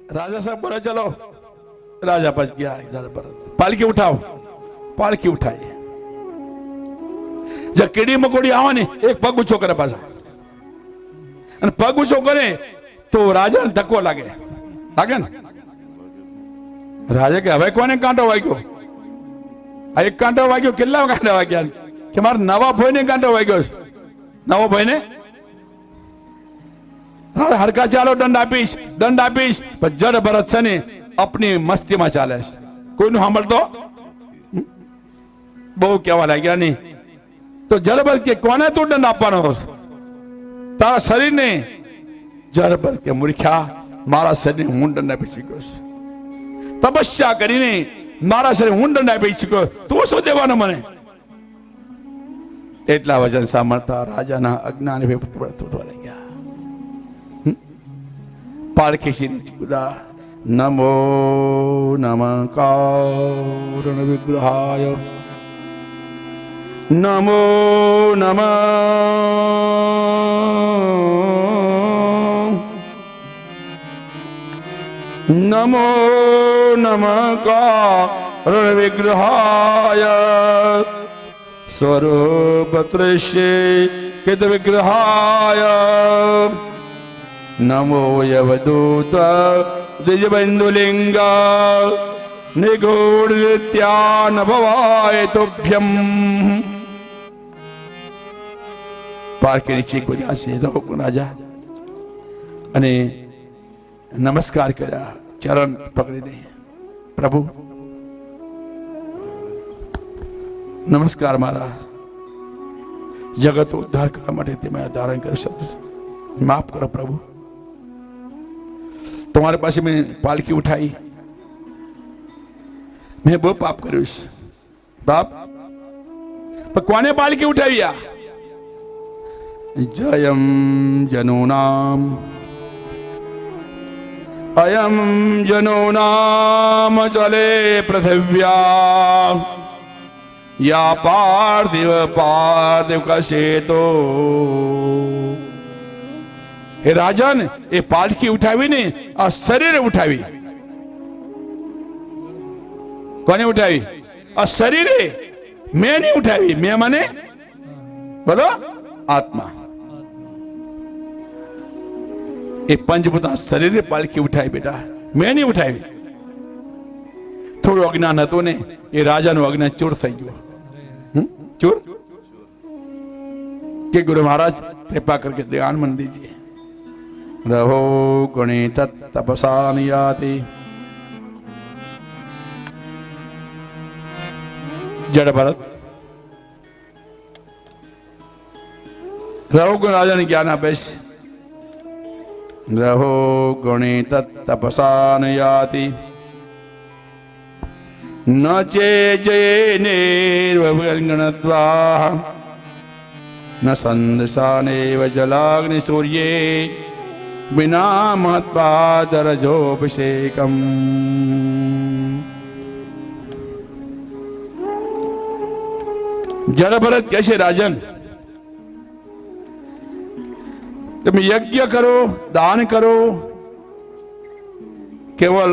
राजा साहब बोला चलो, राजा बच गया। जड़ भरत पालकी उठाओ, पालकी उठाई। जब कीड़ी मकोड़ी आवे ने एक पग ऊंचो करे पाछा, અને પગ ઊંચો કરે તો રાજાને ધક્કો લાગે, લાગે ને? રાજા કે હવે કોને કાંટો વાગ્યો? આ એક કાંટો વાગ્યો, કેટલા કાંટા વાગ્યા? કે મારા નવા ભાઈને કાંટો વાગ્યો છે, નવો ભાઈને। હરકા ચાલો દંડ આપીશ, દંડ આપીશ। પણ જડ ભરત છે ને અપની મસ્તીમાં ચાલે છે, કોઈનું સાંભળતો બહુ કહેવા લાગ્યા નહીં। તો જડ ભરત કે કોને તું દંડ આપવાનો તારા શરીરને? જડ ભરત કે મૂર્ખા, મારા શરીરને હું દંડ આપી શક્યો છું, તપસ્યા કરીને મારા શરીર હું દંડ આપી શક્યો, તું શું દેવાનો મને? એટલા વચન સાંભળતા રાજાના અજ્ઞાન તૂટવા લાગ્યા। પાળખી શ્રી કુદા નમો નમઃ કારણ વિગ્રહાય, નમો નમઃ નમો નમઃ કારણ વિગ્રહાય, સ્વરૂપ દૃશ્ય કિત વિગ્રહાય, નમો યવદૂત દ્વિજબંધુલિંગ નિગૂઢ નિત્યાનભવાય તુભ્યમ। પાળકી નીચે કૂદ્યા છે રાજા અને નમસ્કાર કર્યા, ચરણ પકડીને, પ્રભુ નમસ્કાર, મારા જગત ઉદ્ધાર કરવા માટે તમે ધારણ કરી શકો છો, માફ કરો પ્રભુ। તમારી પાસે મેં પાલકી ઉઠાઈ, મેં બહુ પાપ કર્યું છે બાપ। પણ કોને પાલકી ઉઠાવી? જયમ જનોનામ અયમ જનોનામ ચલે પૃથિવ્યા, યા પાર્થિવ પાર્થિવ કશેતો। એ રાજાને એ પાલકી ઉઠાવીને આ શરીરે ઉઠાવી। કોને ઉઠાવી? આ શરીરે, મેં નહીં ઉઠાવી। મેં મને બોલો આત્મા, એ પંચભૂત શરીરે પાલકી ઉઠાવી બેટા, મેં નહીં ઉઠાવી। થોડું અજ્ઞાન હતું ને, એ રાજાનું અજ્ઞાન ચૂર થઈ ગયું। चूर के गुरु महाराज कृपा करके ध्यान मन दीजिए। रहो गणित तपसा नियाति, जड़ भरत रहो गुण राजा ने ज्ञान आपे। रहो गणित तपसा नियाति, न चेजे निर्वगणत्वा न संदसानेव जलाग्नि सूर्ये बिना महत्पादरजोभिषेकम। जड़ भरत कैसे राजन, तुम यज्ञ करो, दान करो, केवल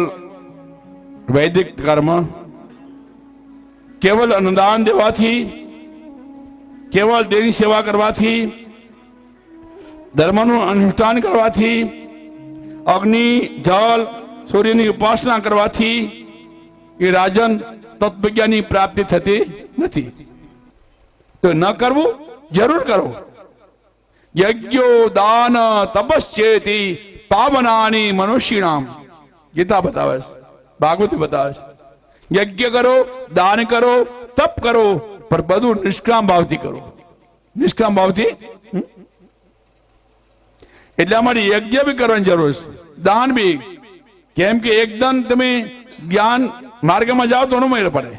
वैदिक कर्म, केवल अनुदान देवाथी, केवल देवी सेवा करवाथी, धर्मનું અનુષ્ઠાન કરવાથી, અગ્નિ જલ સૂર્યની ઉપાસના કરવાથી એ રાજન તત્વજ્ઞાની પ્રાપ્તિ થતી નથી। તો ન કરવું, જરૂર કરો। યજ્ઞો દાન તપસ્યેતિ પાવનાની મનુષ્યનામ, ગીતા બતાવે છે, ભાગવતી બતાવે છે। यज्ञ करो, दान करो, तप करो, पर बधु निष्काम भावथी करो। निष्काम भावथी एटला माटे यज्ञ भी करवानी जरूर है, दान भी। केम के एकदम तमे ज्ञान मार्ग में जाओ तो मेळ पड़े।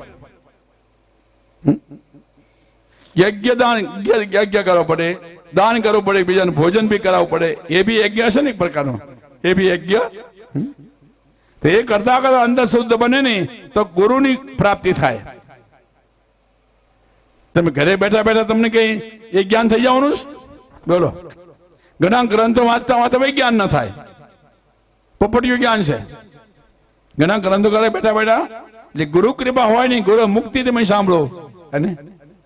यज्ञ दान यज्ञ करवा पड़े, दान करवू पड़े, बीजाने भोजन भी करावू पड़े। ये भी यज्ञ है ने एक प्रकारनो, ये भी यज्ञ। तो ये करता करता अंदर शुद्ध बने नहीं तो गुरु की प्राप्ति थाय। तमे घरे बैठा बैठा तमने कहीं ये ज्ञान थई जावनुं बोलो? घणा ग्रंथो वांचता वांचता भाई ज्ञान न थाय। પોપટીયું જ્ઞાન છે. ઘણા ગ્રંથો કરે બેઠા બેઠા, એટલે ગુરુ કૃપા હોય નહીં, ગુરુ મુક્તિ તમે સાંભળો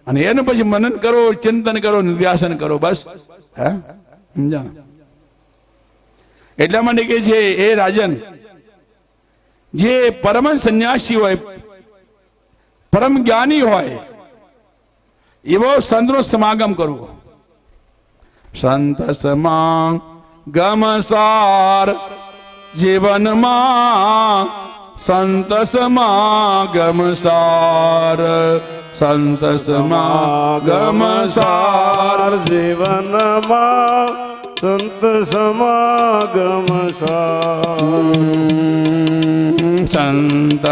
અને એનું પછી મનન કરો, ચિંતન કરો, નિર્વ્યાસન કરો, બસ. હા, સમજા? એટલા માટે કે છે એ રાજન, જે પરમ સંન્યાસી હોય, પરમ જ્ઞાની હોય, એવો સંતનો સમાગમ કરવો. સંત સમાગમ સાર જીવનમાં, સંત સમાગમ સાર, સંત સમાગમ સાર જીવનમાં, સંત સમાગમ સાર. સંત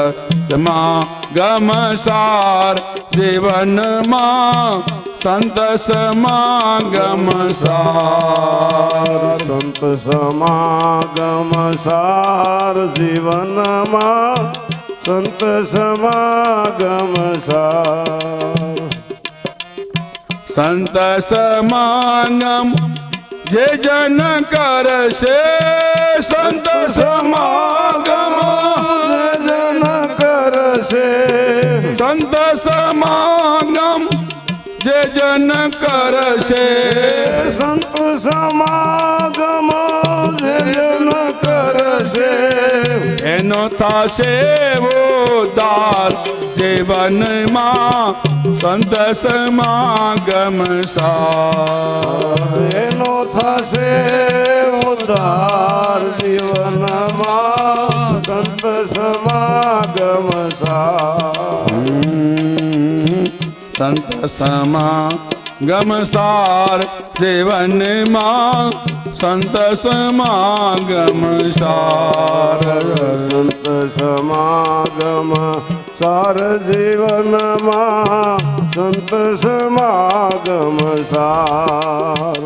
સમાગમ સાર જીવનમાં, સંત સમાગમ સાર. સંત સમાગમ સાર જીવનમાં, સંત સમાગમ સાર. સંત સમાગમ જે જન કરશે, સંત સમાગમ જે જન કરશે. સંત સમાગમ જે જન કરશે, સંત સમાગમ જે જન કરશે. એનો થશે ઉદ્ધાર જીવનમાં, સંત સમાગમ સાર. એનો થશે ઉદ્ધાર જીવનમાં, સંત સમાગમ સાર. સંત સમાગમ સાર જીવનમાં, સંત સમાગમ સાર. સંત સમાગમ સાર જીવનમાં, સંત સમાગમ સાર.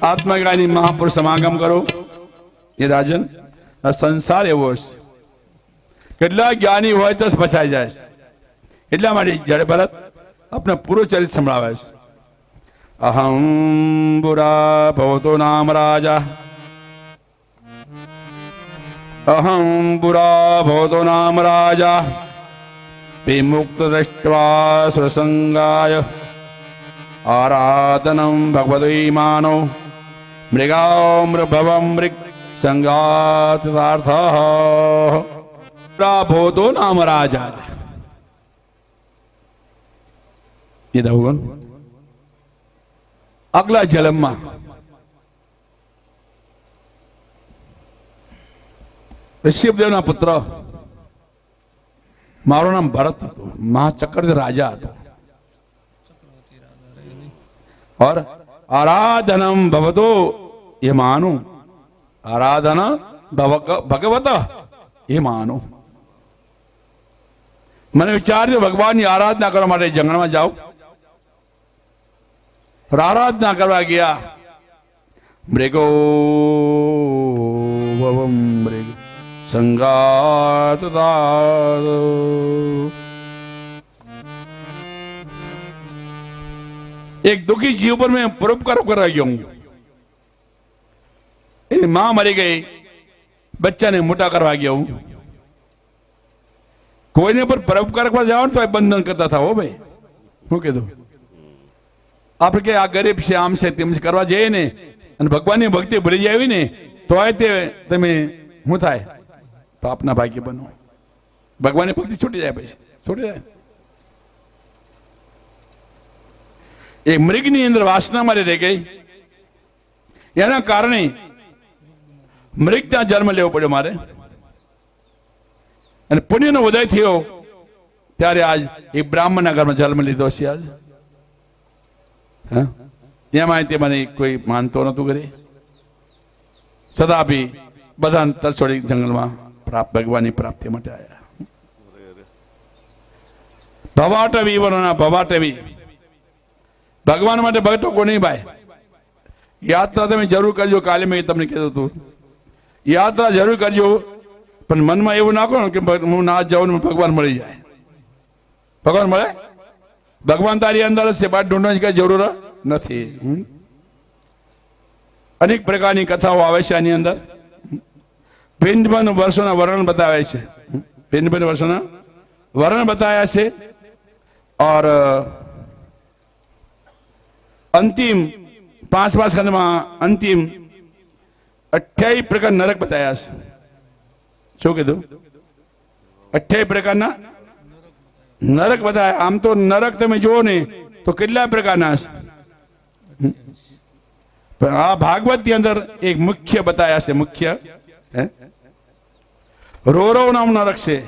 આત્મજ્ઞાની મહાપુરુષ સમાગમ કરો. એ રાજન, આ સંસાર એવો છે, કેટલા જ્ઞાની હોય તો ફસાઈ જાય છે. એટલા માટે જયારે ભરત આપણે પૂરો ચરિત્ર સંભળાવે છે. અહમ બુરા ભવતો નામ રાજા, અહમ બુરા ભવતો નામ રાજા, વિમુક્ત દ્રષ્ટવા સુરસંગાય, આરાધનમ ભગવતી માનો, મૃગામ્રભવમ મૃગ સંગાતાર્થ. ભવતો નામ રાજા, એ દઉં આગલા જન્મમાં ઋષભદેવના પુત્ર, મારું નામ ભરત હતું, મહાચક્રવર્તી રાજા હતો. और आराधनम भवतो, ये मानो, आराधना भगवत ये मानो. मैंने विचार भगवान की आराधना करवा માટે જંગલમાં જાઓ. आराधना करवा गया, मृगो ववम मृग संगात. एक दुखी जीव पर मैं परोपकार कर गया हूं. मां मरी गई, बच्चा ने मोटा करवा गया हूं. कोई ने पर परोपकार पर जाओ तो बंधन करता था. वो भाई હું કીધું આપણે કે આ ગરીબ છે, આમ છે, તેમ છે કરવા જઈએ ને, અને ભગવાનની ભક્તિ ભૂલી જાય ને, તો તે તમે શું થાય, પાપના ભાગ્ય બનો. ભગવાનની ભક્તિ છૂટી જાય, પછી છૂટી જાય. એ મૃગની અંદર વાસના મારી રહી ગઈ, એના કારણે મૃગ ત્યાં જન્મ લેવો પડ્યો મારે. અને પુણ્યનો ઉદય થયો ત્યારે આજ એ બ્રાહ્મણના ઘરમાં જન્મ લીધો છે. આજ એમાં તે મને કોઈ માનતો નતું કરી, છતાં બી બધા તરછોડી જંગલમાં ભગવાનની પ્રાપ્તિ માટે આવ્યા. ભવાટવી વનોના ભવાટવી, ભગવાન માટે ભક્તો કોઈ નહીં ભાઈ. યાત્રા તમે જરૂર કરજો. કાલે મેં તમને કીધું હતું, યાત્રા જરૂર કરજો, પણ મનમાં એવું નાખો કે હું ના જાઉં ને ભગવાન મળી જાય. ભગવાન મળે? ભગવાન તારી અંદર છે, બાદ ઢૂંઢવાની કઈ જરૂર નથી. અનેક પ્રકારની કથાઓ આવે છે આની અંદર. ભિન્ન ભિન્ન વર્ષોના વર્ણન બતાવે છે, ભિન્ન ભિન્ન વર્ષોના વર્ણન बताया છે। और अंतिम 5 खंड में अंतिम 28 प्रकार नरक बताया છે। શું કીધું? 28 પ્રકારના નરક બતાવ્યા। આમ તો નરક તમે જુઓ ને તો કેટલા પ્રકારના છે, પણ આ ભાગવત ની અંદર એક મુખ્ય બતાયા છે, મુખ્ય રોરવ નામ નરક છે।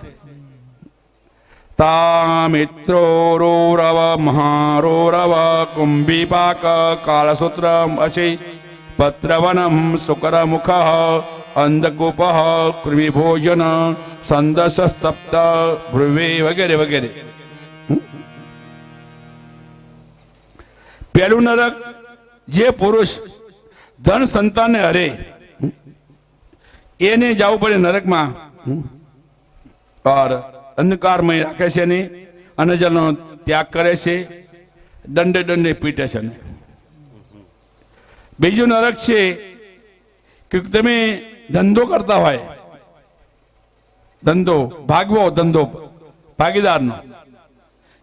તા મિત્રો રોરવ મહારોરવ કુંભીપાક કાળસૂત્ર અચય પત્રવનમ શુકર મુખ અંધકૂપ કૃમિભોજન સંદસ સ્તપ્ત ભ્રુવે વગેરે વગેરે। પહેલું નરક, જે પુરુષ ધન સંતાનને હરે એને જવું પડે નરકમાં, और અંધકારમય રાખે છે ને અન્નજળનો ત્યાગ કરે છે, દંડે દંડે પીટે છે। બીજું નરક છે કે તમે ધંધો કરતા હોય, ધંધો ભાગવો, ધંધો ભાગીદારનો,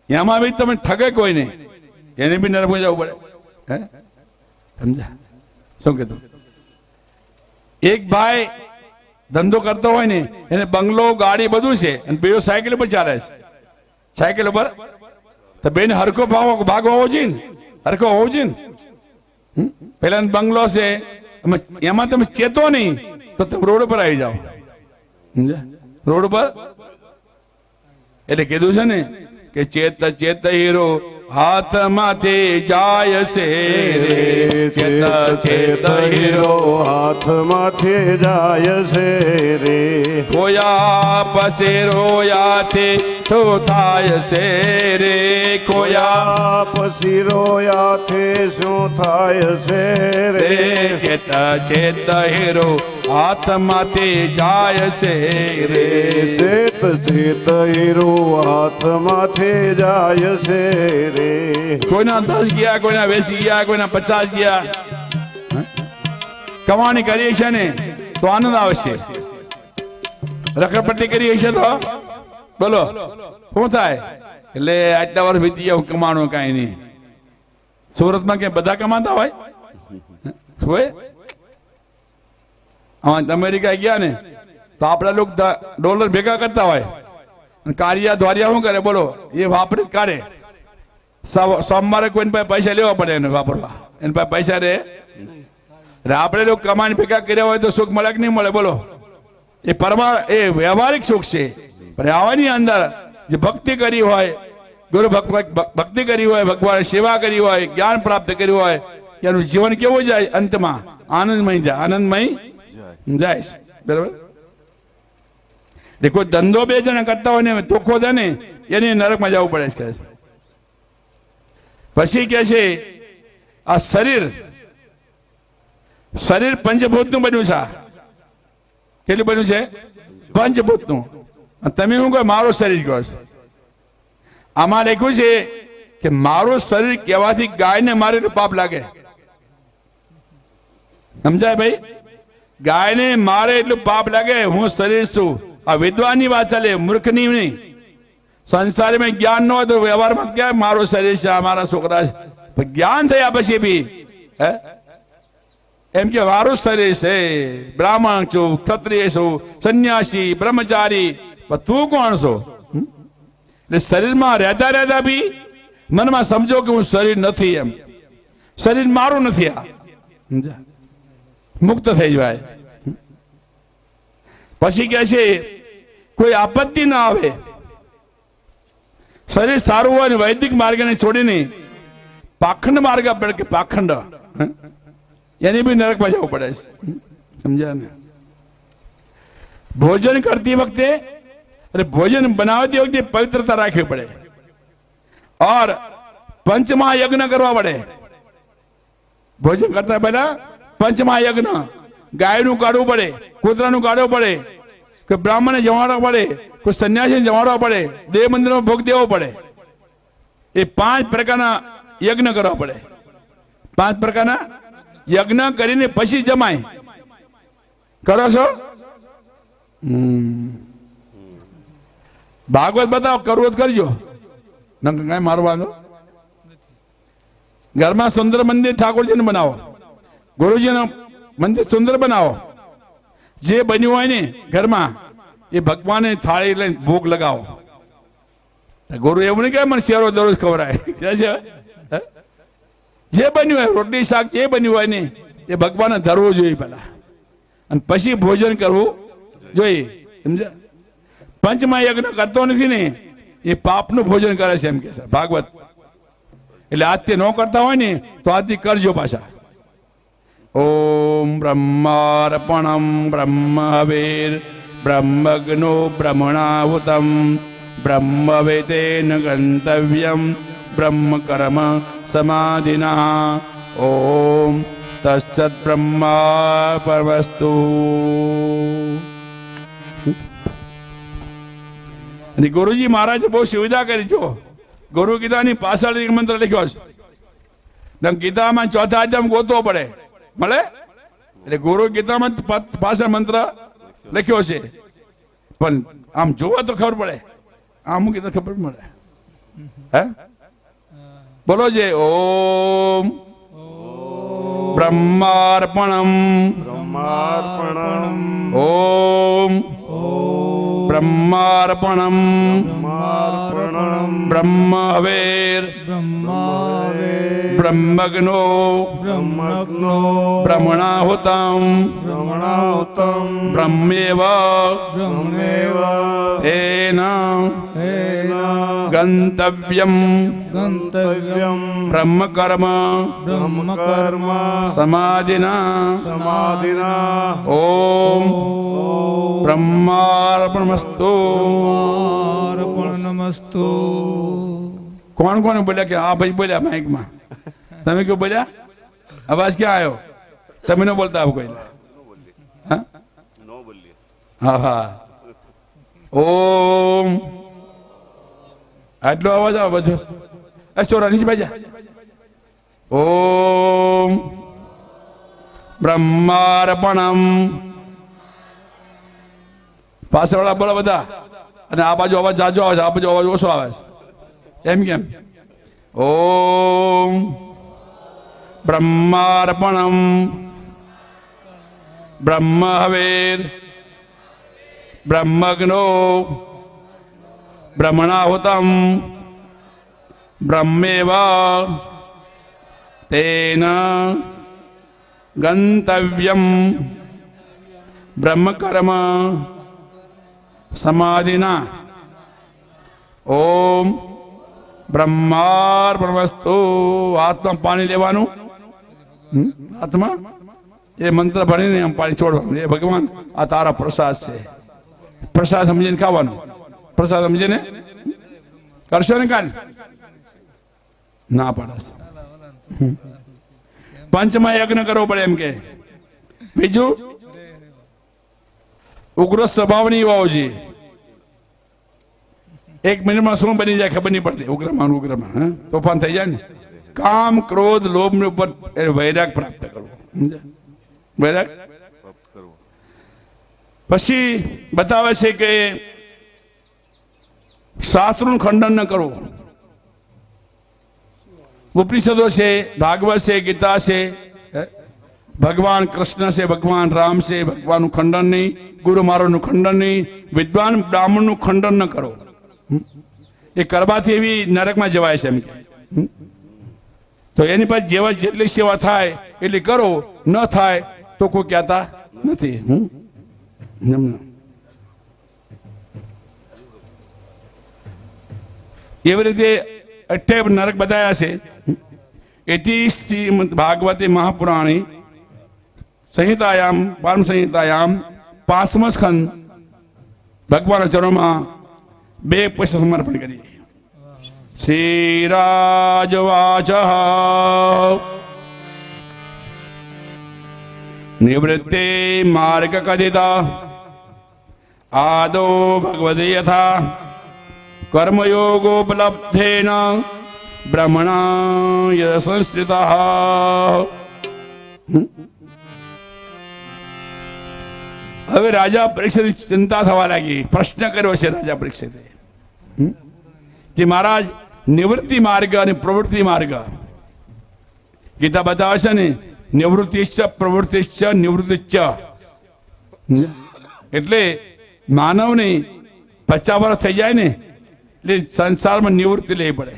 એમાં બી તમે ઠગે કોઈને, એને બી નરકમાં જવું પડે। હે, સમજા શું કીધું? એક ભાઈ ધંધો કરતો હોય ને, એને બંગલો ગાડી બધું છે, અને બે સાયકલ પર ચાલે છે, સાયકલ ઉપર, તો બેન હરખો ભાગ હોવો જોઈએ ને, હરખો હોવો જોઈએ ને। પેલા બંગલો છે, એમાં તમે ચેતો નહીં તો તમે રોડ પર આવી જાઓ, રોડ પર। એટલે કીધું છે ને કે ચેત ચેત હીરો હાથમાંથી જાય છે રે, ચેત ચેત હીરો હાથમાંથી જાય છે રે, કોયા પછી રોયાથી શું થાય છે રે, કોયા પછી રોયાથી શું થાય છે રે, ચેત ચેત હીરો હાથમાંથી જાય છે રે, ચેત ચેત હીરો હાથમાંથી જાય છે રે। કોઈના 10 ગયા, કોઈના 20 ગયા, કોઈના 50 ગયા, કમાણી કરીએ છે ને તો આનંદ આવશે, રખડપટ્ટી કરીએ છે તો બોલો શું થાય? એટલે આટલા વર્ષ વીતી ગયા, કમાણું કાંઈ નહીં। સુરતમાં કે બધા કમાતા હોય? અમેરિકા ગયા ને તો આપડા લોકો ડોલર ભેગા કરતા હોય, કારિયા દ્વારિયા શું કરે બોલો, એ વાપરી કાઢે। સોમવારે કોઈ પાસે પૈસા લેવા પડે એને વાપરવા, એની પાસે પૈસા રે। આપણે લોકો કમાણી ભેગા કર્યા હોય તો સુખ મળે કે નહીં મળે બોલો? એ વ્યવહારિક સુખ છે, પણ આવાની અંદર જે ભક્તિ કરી હોય, ગુરુ ભક્તિ કરી હોય, ભગવાન સેવા કરી હોય, જ્ઞાન પ્રાપ્ત કર્યું હોય, એનું જીવન કેવું જાય? અંતમાં આનંદમય જાય, આનંદમય જાય છે, બરાબર? કોઈ ધંધો બે જણા કરતા હોય ને ધોખો થાય ને, એને નરકમાં જવું પડે છે। પછી કે છે આ શરીર પંચભૂતનું બન્યું છે। કેટલું બન્યું છે? પંચભૂતનું। તમે શું કહો? મારું શરીર કહો છો। આમાં લખ્યું છે કે મારું શરીર કહેવાથી ગાયને મારે પાપ લાગે, સમજાય ભાઈ? ગાયને મારે એટલું પાપ લાગે, હું શરીર છું। આ વિદ્વાનની વાત ચાલે, મૂર્ખની નહીં। સંસારમાં જ્ઞાન ન હોય તો વ્યવહારમાં ક્યાં મારું શરીર છે, મારા છોકરા છે, જ્ઞાન થયા પછી બી એમ કે મારું શરીર છે, બ્રાહ્મણ છું, ક્ષત્રિય છું, સંન્યાસી, બ્રહ્મચારી, તું કોણ છો? એટલે શરીરમાં રહેતા રહેતા બી મનમાં સમજો કે હું શરીર નથી, એમ શરીર મારું નથી, આ મુક્ત થઈ જાય। પછી કે છે કોઈ આપત્તિ ના આવે, શરીર સારું હોય ને વૈદિક માર્ગને છોડીને પાખંડ માર્ગ પડે કે પાખંડ, એની બી નરકમાં જવું પડે છે, સમજ્યા ને? ભોજન કરતી વખતે અને ભોજન બનાવતી વખતે પવિત્રતા રાખવી પડે, और પંચમહાયજ્ઞ કરવા પડે। ભોજન કરતા પહેલા પંચમહાયજ્ઞ, ગાયનું કાઢવું પડે, કૂતરાનું કાઢવું પડે, કોઈ બ્રાહ્મણને જમાડવા પડે, કોઈ સંન્યાસીને જમાડવા પડે, દેવ મંદિરમાં ભોગ દેવો પડે। એ 5 પ્રકારના યજ્ઞ કરવા પડે, 5 પ્રકારના યજ્ઞ કરીને પછી જમાય। કરો છો? ભાગવત બતાવો, કરવું જ કરજો, નકર કઈ મારવાનો. ઘરમાં સુંદર મંદિર ઠાકોરજીને બનાવો, ગુરુજીનું મંદિર સુંદર બનાવો. જે બન્યું હોય ને ઘરમાં એ ભગવાનને થાળી લઈને ભોગ લગાવો. ગુરુ એવું નહીં કે મને શેરો દરરોજ ખવડાય કે છે. જે બન્યું હોય રોટલી શાક જે બન્યું હોય ને એ ભગવાનને ધરવું જોઈએ પહેલા, અને પછી ભોજન કરવું જોઈએ. સમજ્યા? પંચમા યજ્ઞ કરતો નથી ને એ પાપનું ભોજન કરે છે એમ કે છે ભાગવત. એટલે આજથી ન કરતા હોય ને તો આજથી કરજો પાછા. ઓમ બ્રહ્માર્પણમ બ્રહ્મ હવેર બ્રહ્મગ્નો બ્રહ્મણાહુતમ બ્રહ્મ વેતેન ગંતવ્યમ બ્રહ્મ કર્મ સમાધિના. ઓમ તત્સત બ્રહ્માર્પણમસ્તુ. અને ગુરુજી મહારાજે બહુ સુવિધા કરી. જો ગુરુ ગીતાની પાછળ એક મંત્ર લખ્યો છે. ગીતામાં ચોથા અધ્યાયમાં ગોતવો પડે, મળે. એટલે ગુરુ ગીતામાં પાછળ મંત્ર લખ્યો છે, પણ આમ જોવો તો ખબર પડે, આમ મૂકી તો ખબર મળે. હે બોલો જે ઓમ બ્રહ્માર્પણમ બ્રહ્માર્પણમ ઓમ બ્રહ્માર્પણમ બ્રહ્માર્પણમ બ્રહ્મ હવેર બ્રહ્મગ્નો બ્રહ્મગ્નો બ્રહ્મણાહુતમ બ્રહ્મણાહુતમ બ્રહ્મેવ બ્રહ્મેવ તેન તેન ગંતવ્યમ ગંતવ્યમ બ્રહ્મ કર્મ બ્રહ્મ કર્મ સમાધિના. સમાધિના. ઓમ બ્રહ્માર્પણમસ્તુ. નમસ્તુ. કોણ કોણ બોલ્યા કે હા ભાઈ બોલ્યા માઇકમાં? તમે ક્યાં બોલ્યા? અવાજ ક્યાં આવ્યો? તમે ન બોલતા આવું કોઈ? હા હા હા. ઓમ આટલો અવાજ આવે બધો. ચોરા નીચે બાજા. ઓમ બ્રહ્માર્પણમ. પાછળવાળા બોલો બધા, અને આ બાજુ અવાજ જાજો આવે છે, આ બાજુ અવાજ ઓછો આવે છે. એમ કેમ? ઓમ બ્રહ્માર્પણમ બ્રહ્મ હવેર બ્રહ્મગ્નો બ્રહ્મણાહુતમ બ્રહ્મેવ તેન ગંતવ્યમ બ્રહ્મ કર્મ સમાધિના. ઓમ બ્રહ્માર્પણમસ્તુ. હાથમાં પાણી લેવાનું, હાથમાં એ મંત્ર ભણીને આમ પાણી છોડવાનું. એ ભગવાન આ તારા પ્રસાદ છે, પ્રસાદ સમજીને ખાવાનું. પ્રસાદ સમજીને કરશો ને કાલ ના પાડે. પંચમા યજ્ઞ કરવો પડે એમ કે. બીજું ઉગ્ર સ્વભાવની હોવો જોઈએ. એક મિનિટમાં શું બની જાય ખબર નહીં પડતી. ઉગ્રમાં તોફાન થઈ જાય ને. કામ ક્રોધ લોભ ને ઉપર વૈરાગ પ્રાપ્ત કરવો. વૈરાગ પછી બતાવે છે કે શાસ્ત્રનું ખંડન ન કરવું. ઉપનિષદો છે, ભાગવત છે, ગીતા છે, ભગવાન કૃષ્ણ છે, ભગવાન રામ છે, ભગવાનનું ખંડન નહીં, ગુરુ મહારાજનું ખંડન નહીં, વિદ્વાન બ્રાહ્મણનું ખંડન ન કરો. એ કરવાથી એવી નરકમાં જવાય છે એમ કે. તો એની પાસે જેવા જેટલી સેવા થાય એટલી કરો, ન થાય તો કોઈ કહેતા નથી. એવી રીતે 28 નરક બતાવ્યા છે. એથી શ્રીમદ ભાગવતે મહાપુરાણી સંહિતાયામ પરમ સંહિતાયામ 5મો સ્કંદ ભગવાનના ચરણોમાં 2 પુષ્પ સમર્પણ કરી. શ્રીરાજવાચ નિવૃત્તે માર્ગ કથિતા આદો ભગવતે યથા કર્મયોગોપલબ્ધેન બ્રહ્મણા સંસ્થિતઃ. હવે રાજા પરીક્ષિત ચિંતા થવા લાગી. પ્રશ્ન કર્યો છે રાજા પરીક્ષિતે કે મહારાજ નિવૃત્તિ માર્ગ અને પ્રવૃત્તિ માર્ગ ગીતા બતાવે છે ને, નિવૃત્તિશ્ચ પ્રવૃત્તિશ્ચ નિવૃત્તિશ્ચ. એટલે માનવને 50 વર્ષ થઈ જાય ને એટલે સંસારમાં નિવૃત્તિ લેવી પડે.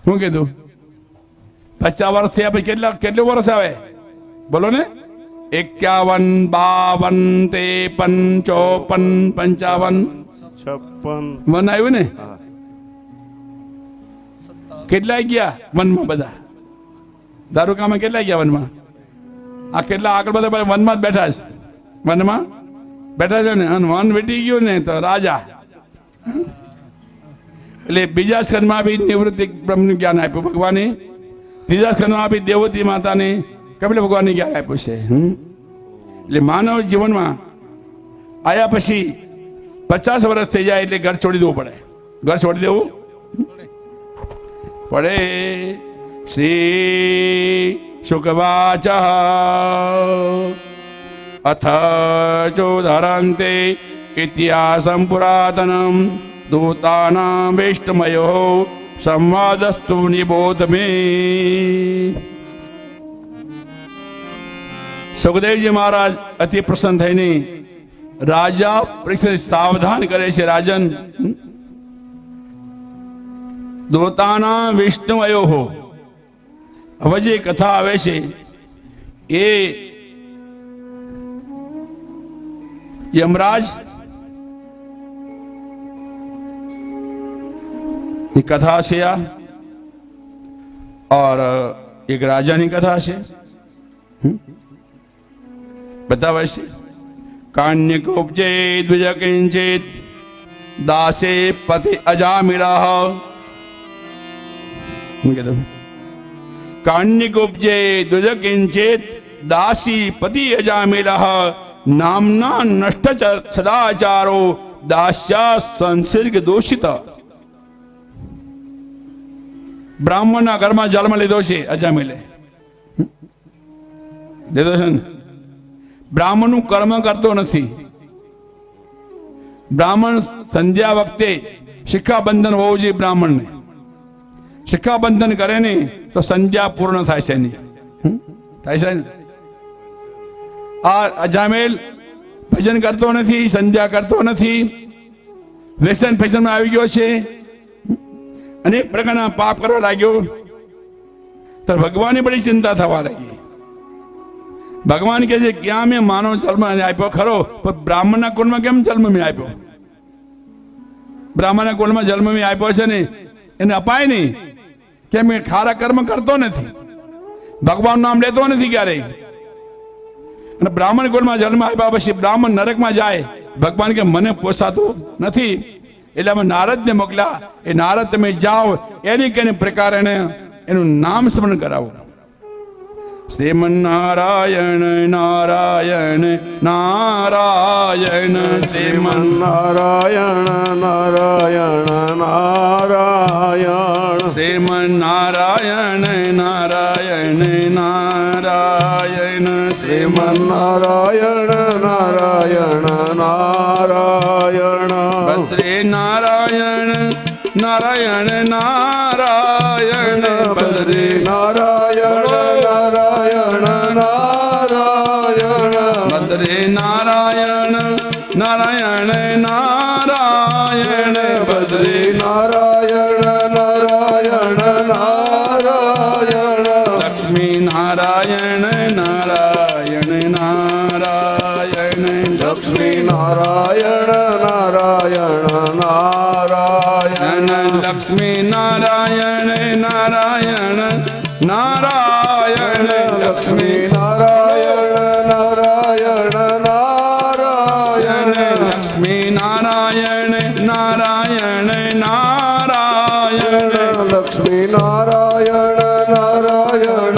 શું કીધું? 50 વર્ષ થયા પછી કેટલું વર્ષ આવે બોલો ને? 51, 52, 53, 54, 56 વન આવ્યું ને? કેટલા ગયા વનમાં? બધા દારૂકામાં કેટલા ગયા વનમાં? આ કેટલા આગળ બધા વનમાં જ બેઠા છે. વનમાં બેઠા છે ને, અને વન વેટી ગયું ને તો રાજા. એટલે બીજા સ્કંદમાં બી નિવૃત્તિ બ્રહ્મનું જ્ઞાન આપ્યું ભગવાને. ત્રીજા સ્કંદમાં બી દેવતી માતાને કપિલ ભગવાનને જ્ઞાન આપ્યું છે. એટલે માનવ જીવનમાં આયા પછી 50 વર્ષ થઈ જાય એટલે ઘર છોડી દેવું પડે. ઘર છોડી દેવું પડે. શ્રી શુકવાચ અથ ચોધરંતે ઇતિહાસં પુરાતનમ દૂતાનાં વેષ્ટમયો સંવાદસ્તુ નિબોધ મે. સુખદેવજી મહારાજ અતિ પ્રસન્ન થઈને રાજા પરીક્ષિત સાવધાન કરે છે. રાજન, દૂતાના વિષ્ણુમયો હો. હવે જે કથા આવે છે એ यमराज की कथा से और एक राजा की कथा से बतावे से कान्य को उपजे द्विज किंचित दासे पति अजामिला कान्य को उपजे द्विज किंचित दासी पति अजामिला नामना नष्ट सदाचारो दास्या संसर्ग दोषित. બ્રાહ્મણના ઘરમાં જન્મ લીધો છે અજામિલે. લીધો છે ને? બ્રાહ્મણનું કર્મ કરતો નથી. બ્રાહ્મણ સંધ્યા વખતે શિખાબંધન હોવું જોઈએ. બ્રાહ્મણને શિખાબંધન કરે ને તો સંધ્યા પૂર્ણ થાય છે નહીં. થાય છે ને? આ અજામેલ ભજન કરતો નથી, સંધ્યા કરતો નથી, વ્યસન ફેશનમાં આવી ગયો છે, અનેક પ્રકારના પાપ કરવા લાગ્યો. તો ભગવાનની બધી ચિંતા થવા લાગી. ભગવાન કહે છે ક્યાં મેં માનવ જન્મ આપ્યો ખરો, પણ બ્રાહ્મણના કુળમાં કેમ જન્મ મેં આપ્યો? બ્રાહ્મણના કુળમાં જન્મ મેં આપ્યો છે ને એને અપાય નહીં. કેમ કે ખારા કર્મ કરતો નથી, ભગવાનનું નામ લેતો નથી ક્યારેય. અને બ્રાહ્મણ કુળમાં જન્મ આપ્યા પછી બ્રાહ્મણ નરકમાં જાય. ભગવાન કે મને પોસાતું નથી, એટલે અમે નારદને મોકલ્યા. એ નારદ તમે જાઓ એની કઈ પ્રકાર એનું નામ સ્મરણ કરાવો. શ્રીમન્નારાયણ નારાયણ નારાયણ શ્રીમન્નારાયણ નારાયણ નારાયણ શ્રીમન્નારાયણ નારાયણ નારાયણ શ્રીમન્નારાયણ નારાયણ નારાયણ ભદ્રે નારાયણ નારાયણ નારાયણ ભદ્રે નારાયણ નારાયણ નારાયણ ભદ્રે નારાયણ નારાયણ નારાયણ ભદ્રે નારાયણ નારાયણ નારાયણ લક્ષ્મી નારાયણ નારાયણ નારાયણ લક્ષ્મી નારાયણ નારાયણ નારાયણ લક્ષ્મી નારાયણ નારાયણ નારાયણ લક્ષ્મી નારાયણ નારાયણ નારાયણ લક્ષ્મી નારાયણ નારાયણ નારાયણ લક્ષ્મી નારાયણ નારાયણ નારાયણ સૂર્ય નારાયણ નારાયણ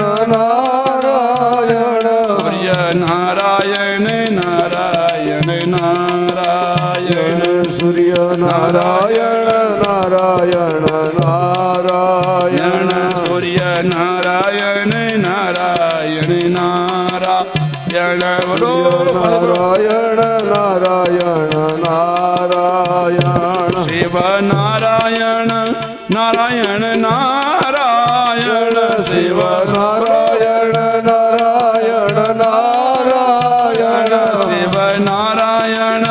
નારાયણ સૂર્ય નારાયણ નારાયણ નારાયણ સૂર્ય નારાયણ નારાયણ નારાયણ નારાયણ બોલો નારાયણ નારાયણ નારાયણ શિવ નારાયણ નારાયણ નારાયણ શિવ નારાયણ નારાયણ નારાયણ શિવ નારાયણ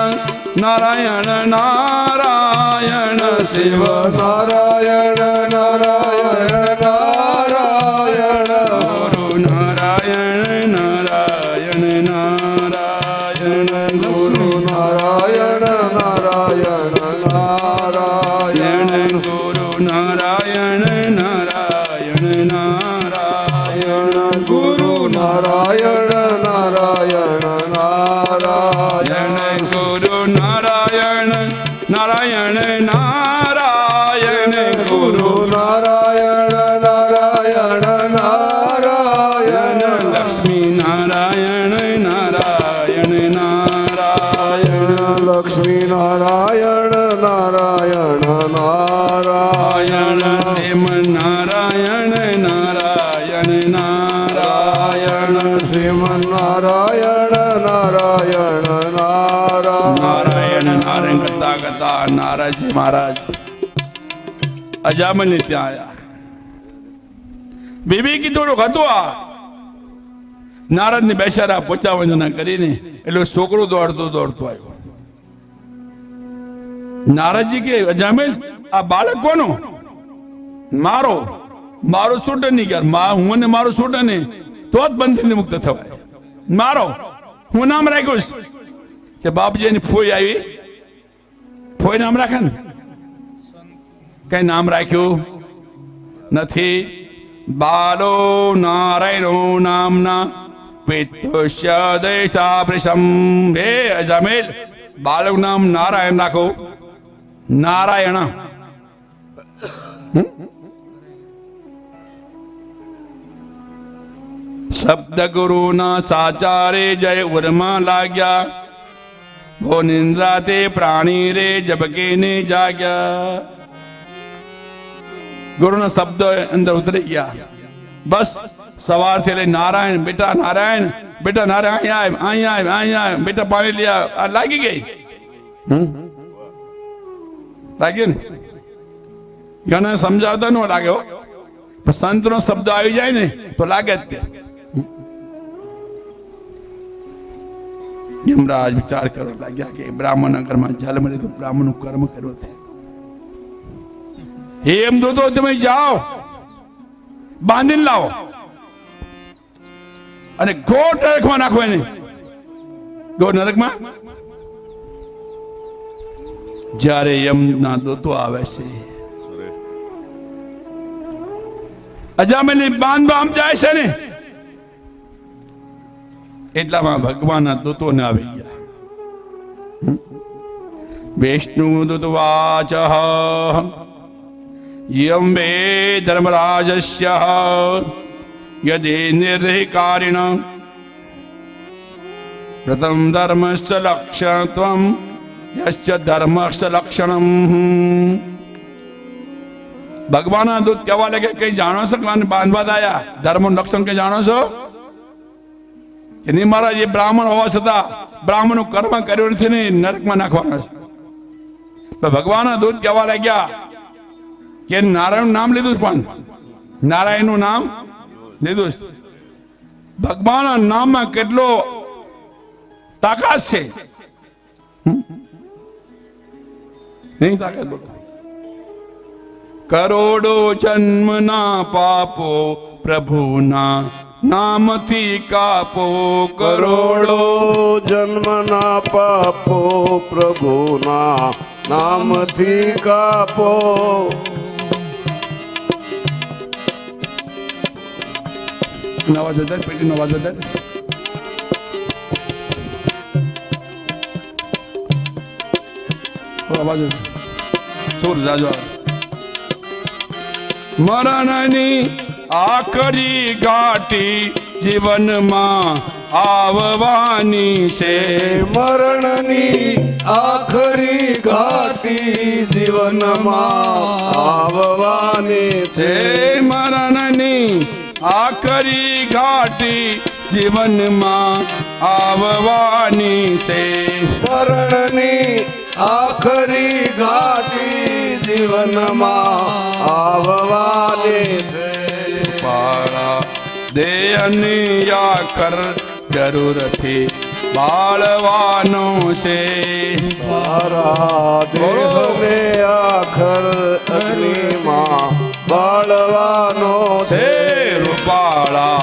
નારાયણ નારાયણ શિવ નારાયણ નારાયણ નારાયણ ગુરુ નારાયણ નારાયણ નારાયણ ગુરુ નારાયણ નારાયણ નારાયણ ગુરુ નારાયણ નારાયણ નારાયણ ગુરુ નારાયણ નારાયણ નારાયણ ગુરુ નારાયણ નારાયણ નારાયણ ગુરુ નારાયણ નારાયણ નારાયણ લક્ષ્મી નારાયણ નારાયણ નારાયણ લક્ષ્મી નારાયણ નારાયણ નારાયણ શ્રીમ નારાયણ નારાયણ નારાયણ શ્રીમન નારાયણ નારાયણ નારાયણ નારાયણ નારાયણ કરતા કરતા નારાયણજી મહારાજ અજામલ ને ત્યાં આયા બીબી કી થોડુંક હતું આ નારદ ને બેસારા પોચા વંદના કરીને એટલે છોકરો દોડતો આવ્યો નારદજી કે અજામેલ આ બાળક કોનો મારો છૂટે નહીં યાર હું ને મારો છૂટે નહીં તો જ બંધનથી મુક્ત થવાય મારો હું નામ રાખ્યું કે બાપજી એની ફોઈ આવી ફોઈ નામ રાખે ને કઈ નામ રાખ્યું નથી બાલો નારાયણો નામના પિતુષ્ય દેશાભૃશમ હે અજામેલ બાલક નામ નારાયણ રાખો નારાયણ શબ્દ ગુરુ ના સાચા રે જય ઉરમાં લાગ્યા ભો નિંદ્રા તે પ્રાણી રે જબકે ને જાગ્યા ગુરુના શબ્દ અંદર ઉતરી ગયા બસ સવારથી લઈ નારાયણ બેટા અહીંયા બેટા પાણી લઈ આ લાગી ગઈ લાગ્યું ને ઘણા સમજાવતા ન લાગ્યો પણ સંતનો શબ્દ આવી જાય ને તો લાગે જ તે યમરાજ વિચાર કરવા લાગ્યા કે બ્રાહ્મણ ઘરમાં જન્મ લીધો બ્રાહ્મણ કર્મ કર્યો છે એમ તો તમે જાઓ બાંધીને લાવો અને ગોળ નરકમાં નાખો એને ગોળ નરકમાં જ્યારે યમના દૂતો આવે છે અજામેલને બાંધવા આમ જાય છે ને એટલામાં ભગવાનના દૂતોને આવી ગયા વિષ્ણુ દૂત વાચ યમ વે ધર્મરાજસ્ય યદિ નિર્હિકારિણ પ્રથમ ધર્મશ્ચ લક્ષણત્વમ યશ્ચ ધર્મશ્ચ લક્ષણમ ભગવાનના દૂત કહેવા લાગે કઈ જાણો છો બાંધવા દાયા ધર્મનું લક્ષણ કઈ જાણો છો કે નહીં મહારાજ એ બ્રાહ્મણ હોવા છતાં બ્રાહ્મણનું કર્મ કર્યું નથી ને નરકમાં નાખવાના છે ભગવાનના દૂત કહેવા લાગ્યા કે નારાયણનું નામ લીધું પણ નારાયણનું નામ લીધું ભગવાનના નામમાં કેટલો તાકાત છે નહીં તાકાત બોલો કરોડો જન્મના પાપો પ્રભુના નામથી કાપો કરોડો જન્મના પાપો પ્રભુના નામથી કાપો નવા જતા પેટી નવા જતા અવાજ ચોર જાજો મરણની આખરી ઘાટી જીવનમાં આવવાની છે મરણની આખરી ઘાટી જીવનમાં આવવાની છે મરણની આખરી ઘાટી જીવનમાં આવવાની છે. મરણની આખરી ઘાટી જીવનમાં આવવાની છે. પાળા દેહની આખર જરૂરથી બાળવાનો છે. મારા દેહને આખર અગ્નિમાં બાળવાનો હે છે. રૂપાળા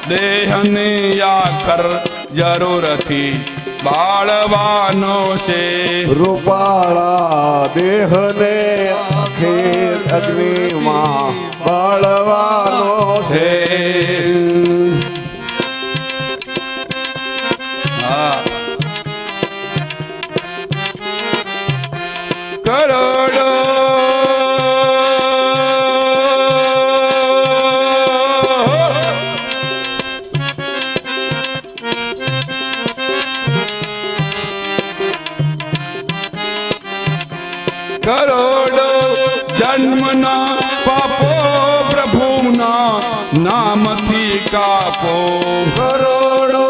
દેહની આખર જરૂરથી બાળવાનો છે. રૂપાળા દેહને આખેર અગ્નિમાં બાળવાનો છે. હા. કરોડો કરોડો જન્મના પાપો પ્રભુના નામથી કાપો. કરોડો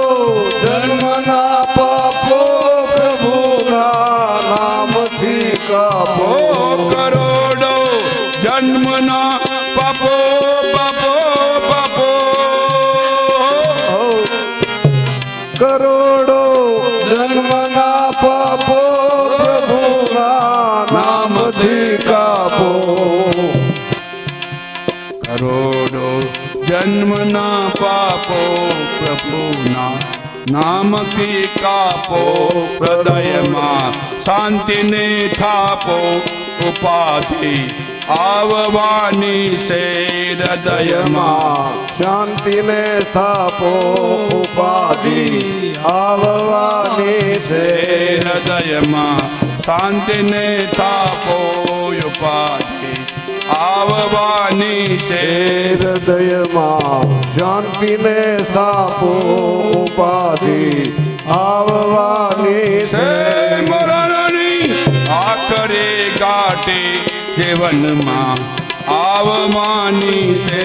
જન્મના પાપો પ્રભુના નામથી કાપો. કરોડો જન્મના પાપો પાપો પાપો. કરોડો જન્મના પાપો પ્રભુના નામથી કાપો. કરોડો જન્મના પાપો પ્રભુના નામથી કાપો. હૃદયમાં શાંતિને થાપો ઉપાધિ આવવાની છે. હૃદયમાં શાંતિને સ્થાપો ઉપાધિ આવવાની છે. હૃદયમાં શાંતિને થાપો ઉપાધિ આવવાની છે. હૃદયમાં શાંતિને સ્થાપો ઉપાધિ આવવાની છે. છે. મરણની આખરે ઘાટે જીવનમાં આવવાની છે.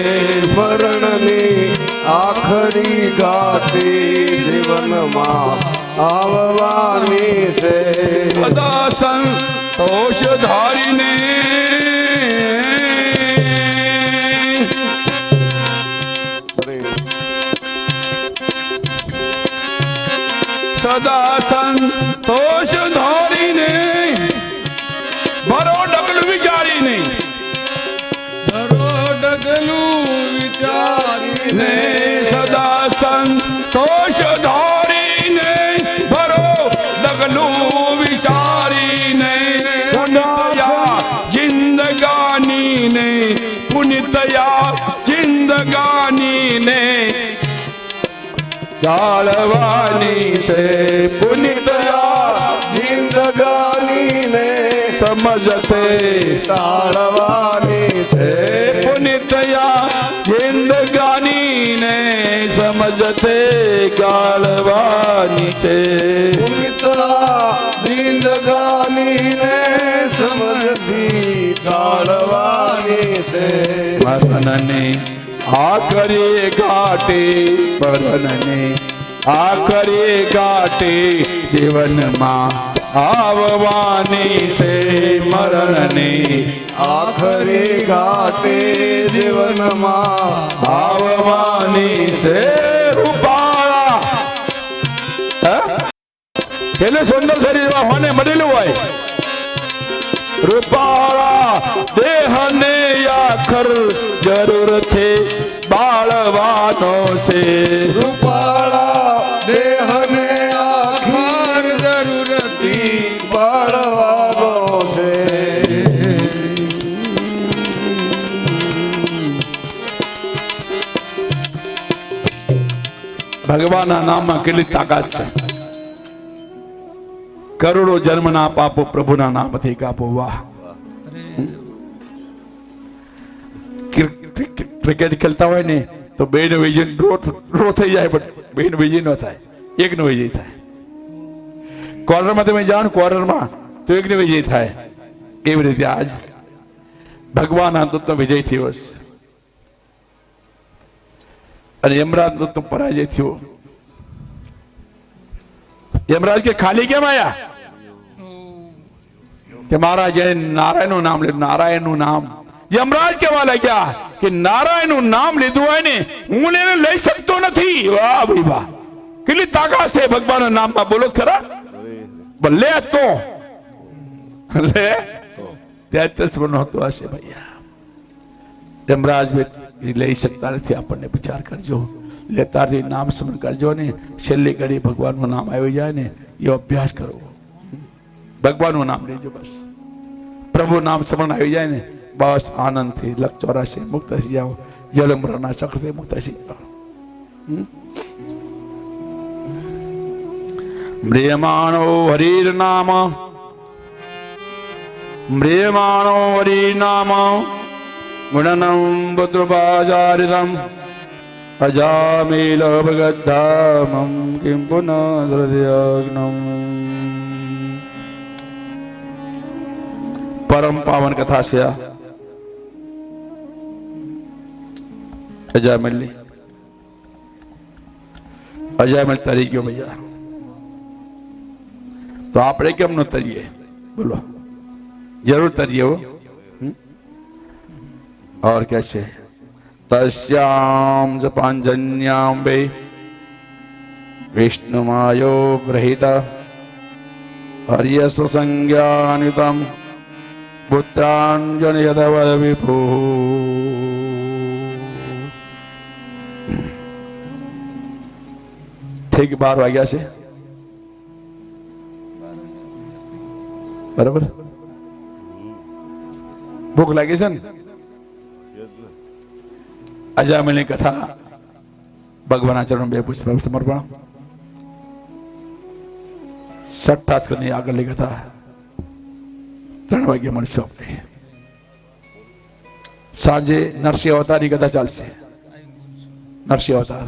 મરણની આખરી ગાતી જીવનમાં આવવાની છે. સદા સંતોષ ધારીને સદા સંતોષ ધારીને ભરો ડગલું વિચારીને ને સદા સંતોષ ધારીને ભરો ડગલું વિચારીને પુનિતયા જિંદગાની ને પુનિતયા જિંદગાની ને જાળવાની છે. પુનિતયા જિંદગાની ને સમજતે તાળવાની છે. પુનિતયા જિંદગાની ને સમજતે ગાળવાની છે. પુનિતયા જિંદગાની ને સમજતી તાળવાની છે. મરણને આખરે ઘાટે મરણને આખરે ઘાટે જીવનમાં આવવાની છે. મરણને આખરી ઘાતે જીવનમાં આવવાની છે. રૂપાળા પેલે સુંદર શરીરમાં હોને મળેલું હોય. રૂપાળા દેહને આખર જરૂરથી બાળવાનો છે. રૂપાળા દેહને આખર જરૂરથી બાળવાનો છે. ભગવાનના નામમાં કેટલી તાકાત છે. કરોડો જન્મના પાપો પ્રભુના નામથી કાપો. વાહ. ક્રિકેટ ખેલતા હોય ને તો બે નો વિજય ડ્રો થઈ જાય, પણ બે નો વિજય ન થાય, એક નો વિજય થાય. કોર્નરમાં તમે જાઓ ને કોર્નરમાં તો એક નો વિજય થાય. એવી રીતે આજ ભગવાનના દૂતનો વિજય થયો છે અને યમરાજ દૂતનો પરાજય થયો. यमराज के खाली केम आया कि महाराज नारायण નું નામ લીધું નારાયણ નું નામ यमराज કહેવા લાગ્યા કે નારાયણ નું નામ લીધું હોય ને હું એને લઈ શકતો નથી વાહ ભાઈ વાહ કેટલી તાકાત છે ભગવાનના નામમાં બોલો ખરા ભલે તો લે ત્યાં સ્મરણ હોતો હશે ભૈયા यमराज भी લઈ શકતા નથી આપણને વિચાર કરજો લેતાથી નામ સ્મરણ કરજો ને છેલ્લી ઘડી ભગવાનનું નામ આવી જાય ને એ અભ્યાસ કરો ભગવાનનું નામ લેજો બસ પ્રભુ નામ સ્મરણ આવી જાય ને બસ આનંદથી લખ 84 મુક્ત થઈ જાઓ જલમરના ચક્રથી મુક્ત થઈ જાઓ म्रियमाणो हरिर नाम म्रियमाणो हरिर नाम गुणनं पुत्रपाचारितम् अजामिल भगद्धामं किं पुनः हृदयाग्नम् परम पावन कथा से अजामिल अजामिल तरी क्यों भैया तो आप केम न तरीए बोलो जरूर तरीए वो और कैसे तस्याम जपांजन्याम वे विष्णुमायो गृहीता हर्यस्व संज्ञानितम पुत्रांजनयदवल विभु ठीक 12 वाग्या से बराबर भूख लागी છે ને અજામિલની કથા ભગવાનના ચરણ 2 પુષ્પ સમર્પણ છઠ્ઠા સ્કંદની આગળની કથા 3 વાગે મળશું આપણે સાંજે નરસિંહ અવતારની કથા ચાલશે નરસિંહ અવતાર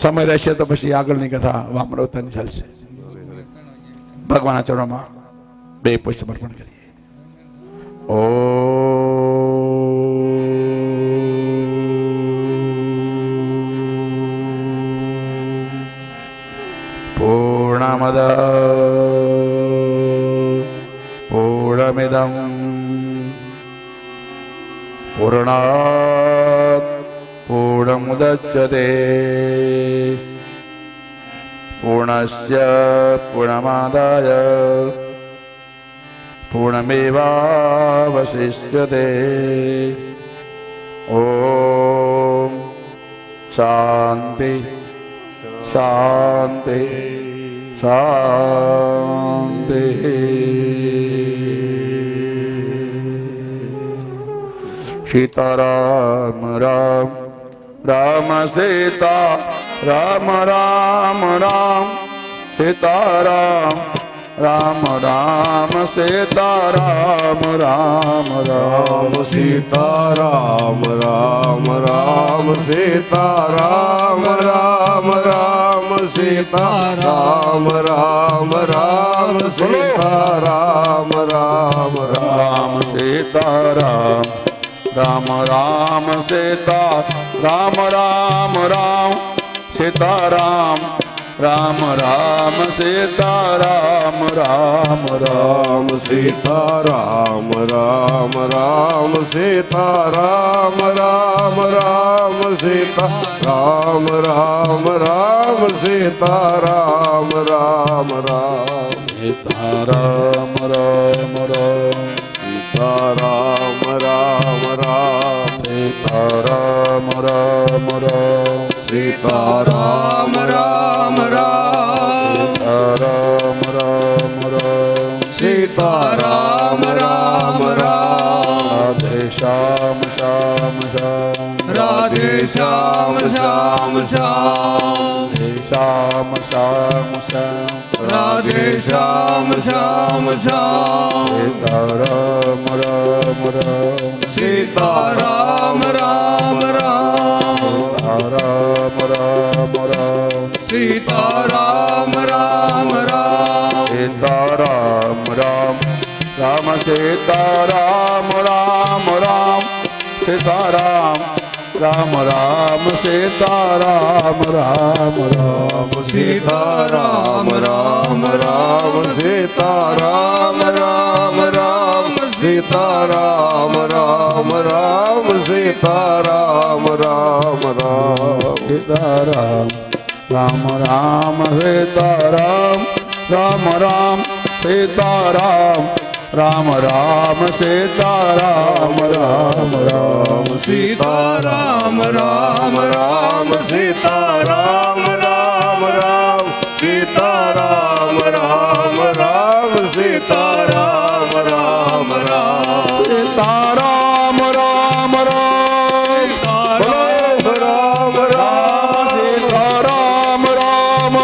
સમય રહેશે તો પછી આગળની કથા વામન અવતારની ચાલશે भगवान चरणों में 2 पुष्प समर्पण करिए ओ पूर्णमद पूर्णमिदं पूर्णात् पूर्णमुदच्यते पूर्णस्य पूर्णमादाय पूर्णमेवावशिष्यते ओम शांति शांति शांति सीताराम राम राम सीता राम राम राम सीताराम राम राम सीताराम राम राम सीताराम राम राम सीताराम राम राम सीताराम राम राम सीताराम राम राम सीताराम राम राम सीता राम राम राम सीताराम राम राम सीताराम राम राम सीताराम राम राम सीताराम राम राम सीताराम राम राम सीताराम राम राम सीताराम राम राम सीताराम राम राम सीताराम राम राम सीताराम राम राम राम राम राम सीताराम राम राम राधे श्याम श्याम राधे श्याम श्याम श्याम राधे श्याम श्याम श्याम राधे श्याम श्याम श्याम सीताराम राम राम राम राम राम सीताराम राम राम सीताराम राम राम सीताराम राम राम सीताराम રામ રામ સીતારામ રામ રામ સીતારામ રામ રામ સીતારામ રામ રામ સીતારામ રામ રામ સીતારામ રામ રામ સીતારામ રામ રામ સીતારામ રામ રામ સીતારામ રામ રામ સીતારામ રામ રામ સીતારામ રામ રામ સીતારામ રામ રામ સીતારામ રામ રામ સીતારામ રામ રામ સીતારામ રામ રામ રામ રામ સીતારામ રામ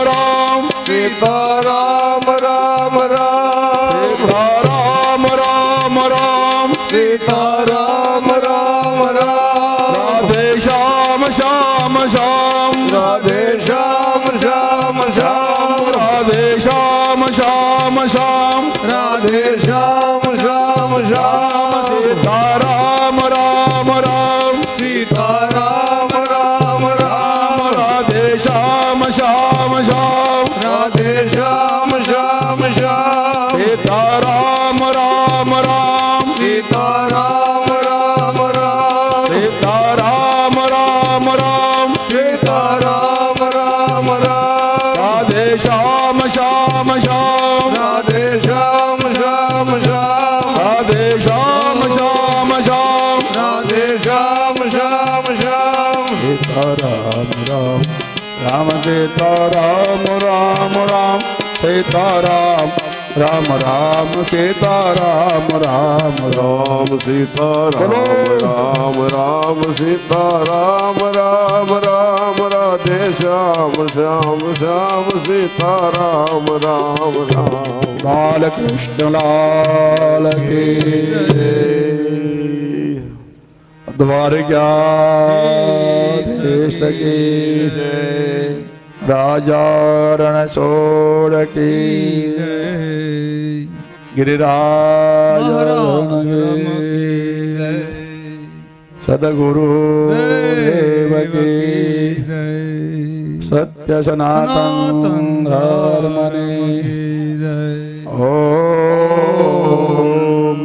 રામ સીતારામ રામ રામ સીતારામ રામ રામ સીતારામ રામ રામ રાધે શ્યામ શ્યામ શ્યામ રાધે શ્યામ શ્યામ શ્યામ રાધે શ્યામ શ્યામ શ્યામ રાધે શ્યામ શ્યામ શ્યામ સીતારામ રામ રામ સીતારામ રામ રામ રાધે શ્યામ શ્યામ શ્યામ રાધે શ્યામ શ્યામ શ્યામ સીતારામ રામ રામ સીતારામ રામ રામ સીતારામ રામ રામ સીતારામ રામ રામ રાધે શ્યામ શ્યામ શ્યામ રાધે શ્યામ શ્યામ શ્યામ રાધે શ્યામ શ્યામ શ્યામ રાધે શ્યામ શ્યામ શ્યામ સીતારામ રામ રામ સીતારામ રામ રામ સીતારામ રામ રામ સીતારામ રામ રામ રામ સીતારામ રામ રામ સીતારામ રામ રામ રાધે શ્યામ શ્યામ શ્યામ સીતારામ રામ રામ લાલ કૃષ્ણ લાલ કી દ્વારકાધીશ કી રાજા રણછોડ કી गिरिराज सदगुरु देव की सत्य सनातन धर्म ओम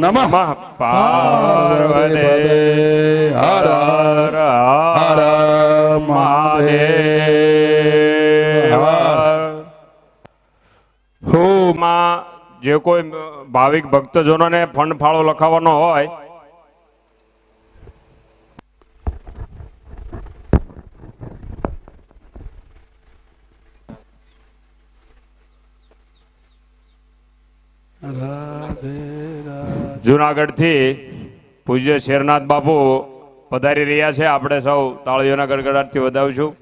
नमः પાર્વતી હર હર હર મહાદેવ માં જે કોઈ ભાવિક ભક્તજનોને ફંડ ફાળો લખાવવાનો હોય જુનાગઢથી પૂજ્ય શેરનાથ બાપુ પધારી રહ્યા છે. આપણે સૌ તાળીઓના ગડગડાટથી વધાવીશું.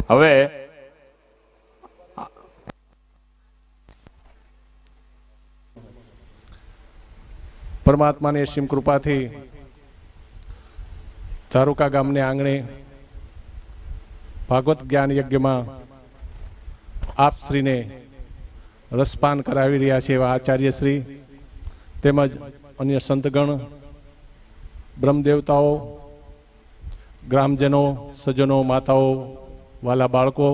હવે પરમાત્માની અસીમ કૃપાથી ધારુકા ગામને આંગણે ભાગવત જ્ઞાન યજ્ઞમાં આપ શ્રીને રસપાન કરાવી રહ્યા છે એવા આચાર્યશ્રી તેમજ અન્ય સંતગણ, બ્રહ્મદેવતાઓ, ગ્રામજનો, સજ્જનો, માતાઓ, વાલા બાળકો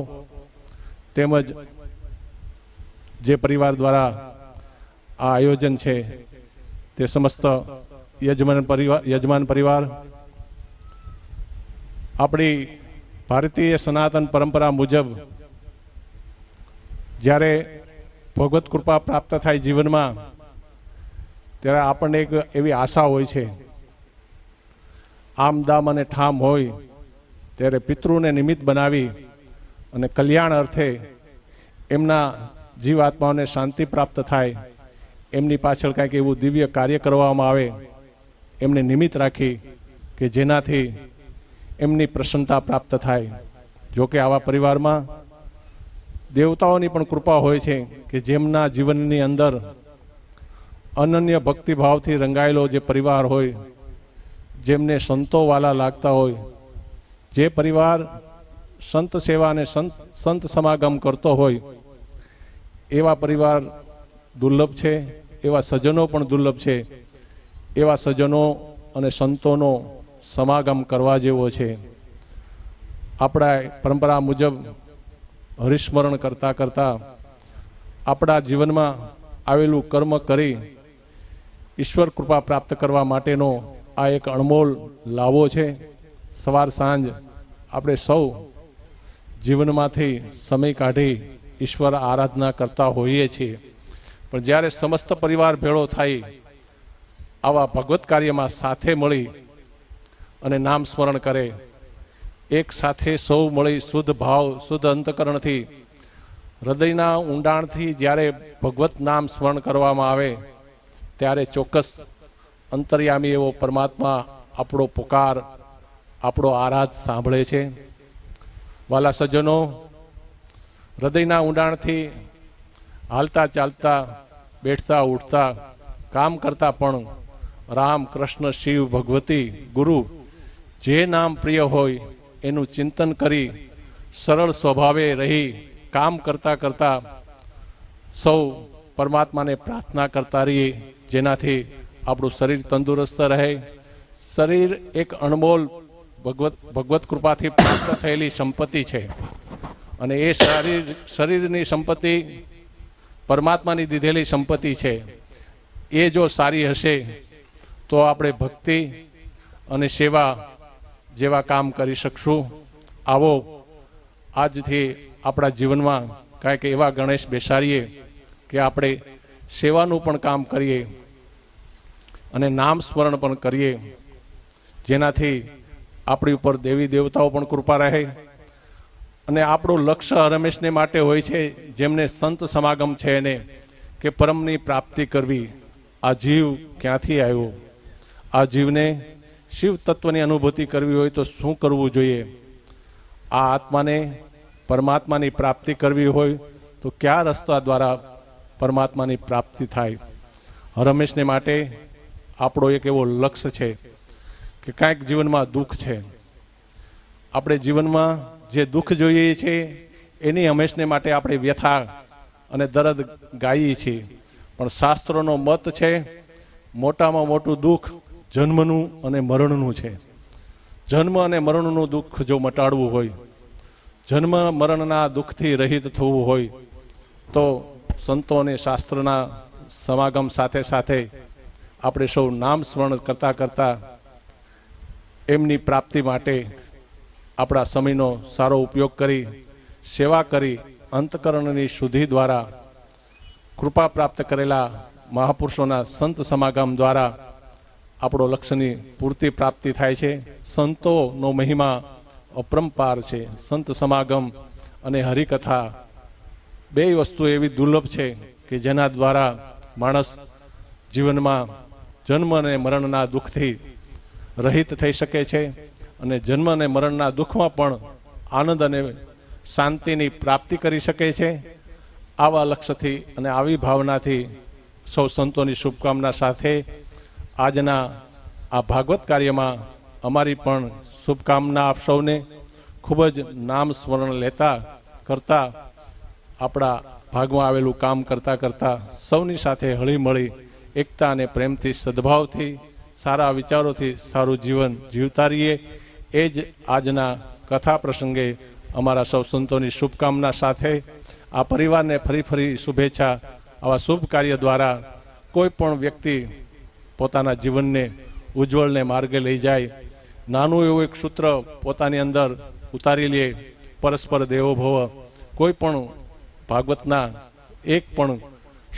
તેમજ જે પરિવાર દ્વારા આ આયોજન છે તે સમસ્ત યજમાન પરિવાર આપણી ભારતીય સનાતન પરંપરા મુજબ જ્યારે ભગવત કૃપા પ્રાપ્ત થાય જીવનમાં ત્યારે આપણને એક એવી આશા હોય છે, આમ દામ અને ઠામ હોય ત્યારે પિતૃને નિમિત્ત બનાવી અને કલ્યાણ અર્થે એમના જીવાત્માઓને શાંતિ પ્રાપ્ત થાય, એમની પાછળ કાંઈક એવું દિવ્ય કાર્ય કરવામાં આવે, એમને નિમિત્ત રાખી કે જેનાથી એમની પ્રસન્નતા પ્રાપ્ત થાય. જોકે આવા પરિવારમાં દેવતાઓની પણ કૃપા હોય છે કે જેમના જીવનની અંદર અનન્ય ભક્તિભાવથી રંગાયેલો જે પરિવાર હોય, જેમને સંતોવાલા લાગતા હોય, જે પરિવાર સંત સેવા અને સંત સમાગમ કરતો હોય, એવા પરિવાર દુર્લભ છે, એવા સજ્જનો પણ દુર્લભ છે. એવા સજ્જનો અને સંતોનો સમાગમ કરવા જેવો છે. આપણા પરંપરા મુજબ હરિસ્મરણ કરતાં કરતાં આપણા જીવનમાં આવેલું કર્મ કરી ઈશ્વર કૃપા પ્રાપ્ત કરવા માટેનો આ એક અણમોલ લાવો છે. સવાર સાંજ આપણે સૌ જીવનમાંથી સમય કાઢી ઈશ્વર આરાધના કરતા હોઈએ છીએ. પણ જ્યારે સમસ્ત પરિવાર ભેળો થાય આવા ભગવત કાર્યમાં સાથે મળી અને નામ સ્મરણ કરે, એક સાથે સૌ મળી શુદ્ધ ભાવ શુદ્ધ અંતકરણથી હૃદયના ઊંડાણથી જ્યારે ભગવત નામ સ્મરણ કરવામાં આવે ત્યારે ચોક્કસ અંતર્યામી એવો પરમાત્મા આપણો પુકાર, આપણો આરાધ સાંભળે છે. વાલા સજ્જનો, હૃદયના ઊંડાણથી હાલતા ચાલતા બેઠતા ઉઠતા કામ કરતા પણ રામ કૃષ્ણ શિવ ભગવતી ગુરુ જે નામ પ્રિય હોય એનું ચિંતન કરી સરળ સ્વભાવે રહી કામ કરતા કરતા સૌ પરમાત્માને પ્રાર્થના કરતા રહીએ, જેનાથી આપણું શરીર તંદુરસ્ત રહે. શરીર એક અણમોલ ભગવત કૃપાથી પ્રાપ્ત થયેલી સંપત્તિ છે અને એ શરીરની સંપત્તિ પરમાત્માની દીધેલી સંપત્તિ છે. એ જો સારી હશે તો આપણે ભક્તિ અને સેવા જેવા કામ કરી શકશું. આવો આજથી આપણા જીવનમાં કાંઈક એવા ગણેશ બેસાડીએ કે આપણે સેવાનું પણ કામ કરીએ અને નામ સ્મરણ પણ કરીએ, જેનાથી આપણી ઉપર દેવી દેવતાઓ પણ કૃપા રહે. અને આપણું લક્ષ્ય હરમેશને માટે હોય છે, જેમને સંત સમાગમ છે એને કે પરમની પ્રાપ્તિ કરવી. આ જીવ ક્યાંથી આવ્યો? આ જીવને શિવ તત્વની અનુભૂતિ કરવી હોય તો શું કરવું જોઈએ? આ આત્માને પરમાત્માની પ્રાપ્તિ કરવી હોય તો કયા રસ્તા દ્વારા પરમાત્માની પ્રાપ્તિ થાય? હરમેશને માટે આપણો એક એવો લક્ષ્ય છે કે કાંઈક જીવનમાં દુઃખ છે, આપણે જીવનમાં જે દુઃખ જોઈએ છીએ એની હંમેશને માટે આપણે વ્યથા અને દર્દ ગાઈએ છીએ. પણ શાસ્ત્રોનો મત છે મોટામાં મોટું દુઃખ જન્મનું અને મરણનું છે. જન્મ અને મરણનું દુઃખ જો મટાડવું હોય, જન્મ મરણના દુઃખથી રહિત થવું હોય તો સંતો અને શાસ્ત્રના સમાગમ સાથે સાથે આપણે સૌ નામ સ્મરણ કરતાં કરતાં એમની પ્રાપ્તિ માટે આપણા સમયનો સારો ઉપયોગ કરી સેવા કરી અંતકરણની શુદ્ધિ દ્વારા કૃપા પ્રાપ્ત કરેલા મહાપુરુષોના સંત સમાગમ દ્વારા આપણો લક્ષ્યની પૂર્તિ પ્રાપ્તિ થાય છે. સંતોનો મહિમા અપરંપાર છે. સંત સમાગમ અને હરિકથા બે વસ્તુ એવી દુર્લભ છે કે જેના દ્વારા માણસ જીવનમાં જન્મ અને મરણના દુઃખથી રહિત થઈ શકે છે અને જન્મ અને મરણના દુઃખમાં પણ આનંદ અને શાંતિની પ્રાપ્તિ કરી શકે છે. આવા લક્ષ્યથી અને આવી ભાવનાથી સૌ સંતોની શુભકામના સાથે આજના આ ભાગવત કાર્યમાં અમારી પણ શુભકામના આપ સૌને. ખૂબ જ નામ સ્મરણ લેતા કરતા આપણા ભાગમાં આવેલું કામ કરતાં કરતાં સૌની સાથે હળીમળી એકતા અને પ્રેમથી સદભાવથી સારા વિચારોથી સારું જીવન જીવતા રહીએ. એ જ આજના કથા પ્રસંગે અમારા સૌ સંતોની શુભકામના સાથે આ પરિવારને ફરી શુભેચ્છા. આવા શુભ કાર્ય દ્વારા કોઈ પણ વ્યક્તિ પોતાના જીવનને ઉજ્જવળને માર્ગે લઈ જાય. નાનું એવું એક સૂત્ર પોતાની અંદર ઉતારી લે, પરસ્પર દેવો ભવ. કોઈ પણ ભાગવતના એક પણ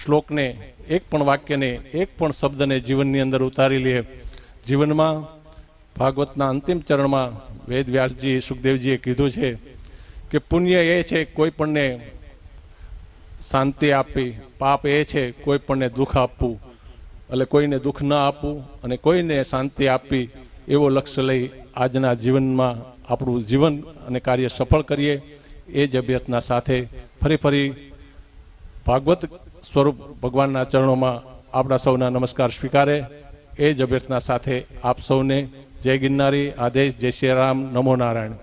શ્લોકને, એક પણ વાક્યને, એક પણ શબ્દને જીવનની અંદર ઉતારી લે. જીવનમાં ભાગવતના અંતિમ ચરણમાં વેદ વ્યાસજી સુખદેવજીએ કીધું છે કે પુણ્ય એ છે કોઈ પણને શાંતિ આપવી, પાપ એ છે કોઈ પણને દુઃખ આપવું. એટલે કોઈને દુઃખ ન આપવું અને કોઈને શાંતિ આપવી એવો લક્ષ્ય લઈ આજના જીવનમાં આપણું જીવન અને કાર્ય સફળ કરીએ. એ જ અભ્યર્થના સાથે ફરી ભાગવત સ્વરૂપ ભગવાનના ચરણોમાં આપણા સૌના નમસ્કાર સ્વીકારે એ જ અભ્યર્થના સાથે આપ સૌને જય ગિરનારી, આદેશ, જય શ્રી રામ, નમો નારાયણ.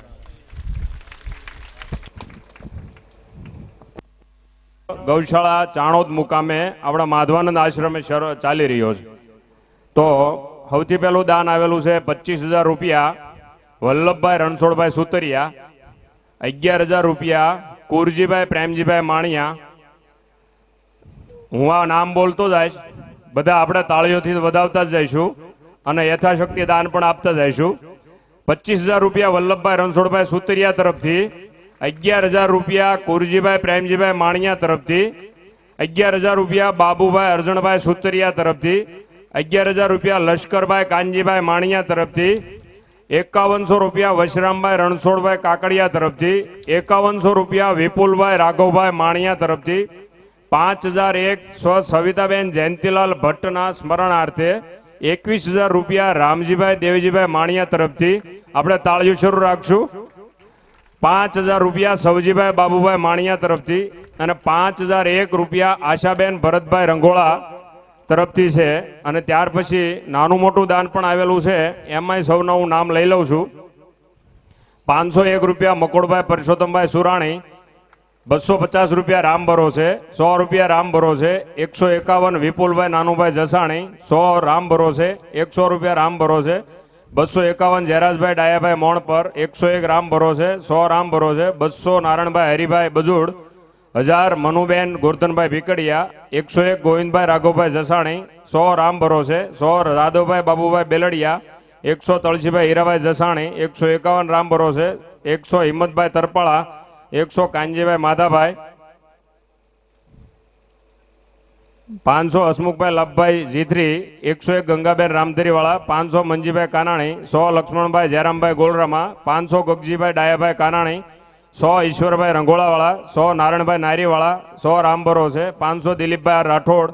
ગૌશાળા ચાણોદ મુકામે આપણા માધવાનંદ આશ્રમે ચાલી રહ્યો છે. તો સૌથી પહેલું દાન આવેલું છે 25,000 રૂપિયા વલ્લભભાઈ રણછોડભાઈ સુતરિયા, 11,000 રૂપિયા કુરજીભાઈ પ્રેમજીભાઈ માણિયા. હું આ નામ બોલતો જઈશ, બધા આપણે તાળીઓથી વધાવતા જ જઈશું અને યથાશક્તિ દાન પણ આપતા જઈશું. 25,000 રૂપિયા વલ્લભભાઈ રણછોડભાઈ સુતરિયા તરફથી, 11,000 રૂપિયા કુરજીભાઈ પ્રેમજીભાઈ માણિયા તરફથી, 11,000 રૂપિયા બાબુભાઈ અરજણભાઈ સુતરિયા તરફથી, 11,000 રૂપિયા લશ્કરભાઈ કાનજીભાઈ માણિયા તરફથી, 5100 રૂપિયા વશરામભાઈ રણછોડભાઈ કાકડિયા તરફથી, 5100 રૂપિયા વિપુલભાઈ રાઘવભાઈ માણિયા તરફથી, 5,001 સ્વ સવિતાબેન જયંતિલાલ ભટ્ટના સ્મરણાર્થે, 21,000 રૂપિયા રામજીભાઈ દેવજીભાઈ માણિયા તરફથી. આપણે તાળીઓ શરૂ રાખશું. 5,000 રૂપિયા સવજીભાઈ બાબુભાઈ માણિયા તરફથી અને 5,001 રૂપિયા આશાબેન ભરતભાઈ રંગોળા તરફથી છે. અને ત્યાર પછી નાનું મોટું દાન પણ આવેલું છે, એમાંય સૌનું હું નામ લઈ લઉં છું. 501 રૂપિયા મકોડભાઈ પરસોત્તમભાઈ સુરાણી, 250 રૂપિયા રામ ભરોસે, 100 રૂપિયા રામ ભરોસે, 151 વિપુલભાઈ નાનુભાઈ જસાણી, 100 રામ ભરોસે, 100 રૂપિયા રામ ભરોસે, 251 જયરાજભાઈ ડાયાભાઈ મોણ પર, 101 રામ ભરોસે, 100 રામ ભરોસે, 200 નારણભાઈ હરિભાઈ બજુડ, 1000 મનુબેન ગોરધનભાઈ ભીકડિયા, 101 ગોવિંદભાઈ રાઘવભાઈ જસાણી, 100 રામ ભરોસે, 100 રાધવભાઈ બાબુભાઈ બેલડિયા, 100 તળસીભાઈ હીરાભાઈ જસાણી, 151 રામ ભરોસે, 100 હિંમતભાઈ તરપાળા, 100 કાનજીભાઈ માધાભાઈ, 500 હસમુખભાઈ લાભભાઈ જીથરી, 101 ગંગાબેન રામધરીવાળા, 500 મંજીભાઈ કાનાણી, 100 લક્ષ્મણભાઈ જયરામભાઈ ગોલરામા, 500 ગગજીભાઈ ડાયાભાઈ કાનાણી, 100 ઈશ્વરભાઈ રંગોળાવાળા, 100 નારાયણભાઈ નારીવાળા, 100 રામ ભરોસે, 500 દિલીપભાઈ રાઠોડ,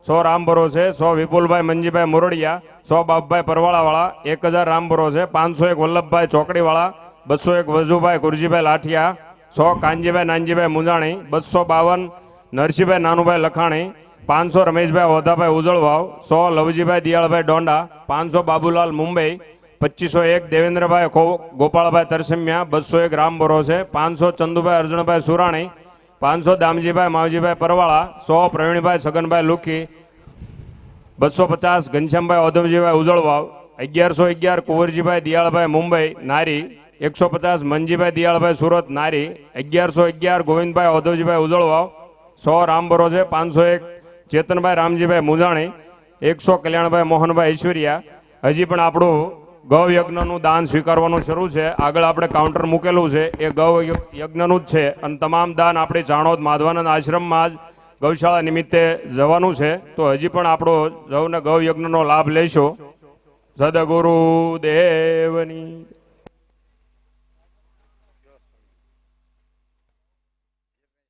100 રામ ભરોસે, 100 વિપુલભાઈ મંજીભાઈ મુરડિયા, 100 બાપભાઈ પરવાળાવાળા, 1000 રામ ભરોસે, 501 વલ્લભભાઈ ચોકડીવાળા, 201 વજુભાઈ ગુરજીભાઈ લાઠિયા, 100 કાનજીભાઈ નાનજીભાઈ મુંજાણી, 252 નરસિંહભાઈ નાનુભાઈ લખાણી, 500 રમેશભાઈ વોધાભાઈ ઉજળવાવ, 100 લવજીભાઈ દિયાળભાઈ ડોંડા, 500 બાબુલાલ મુંબઈ, 2501 દેવેન્દ્રભાઈ ગોપાળભાઈ તરસમિયા, 201 રામ ભરોસે, 500 ચંદુભાઈ અર્જણભાઈ સુરાણી, 500 દામજીભાઈ માવજીભાઈ પરવાળા, 100 પ્રવીણભાઈ સગનભાઈ લુખી, 250 ઘનશ્યામભાઈ ઓધમજીભાઈ ઉજળવાવ, 1111 કુંવરજીભાઈ દિયાળભાઈ મુંબઈ નારી, 150 મનજીભાઈ દિયાળભાઈ સુરત નારી, 1111 ગોવિંદભાઈ ઓધવજીભાઈ ઉજળવાવ, 100 રામ ભરોસે, 501 ચેતનભાઈ રામજીભાઈ મુંજાણી, 100 કલ્યાણભાઈ મોહનભાઈ ઈશ્વરિયા. હજી પણ આપણું ગૌ યજ્ઞનું દાન સ્વીકારવાનું શરૂ છે. આગળ આપણે કાઉન્ટર મૂકેલું છે, એ ગૌ યજ્ઞનું જ છે અને તમામ દાન આપણે ચાણોદ માધવાનંદ આશ્રમમાં જ ગૌશાળા નિમિત્તે જવાનું છે. તો હજી પણ આપણો સૌને ગૌ યજ્ઞનો લાભ લેશો. સદગુરુ દેવની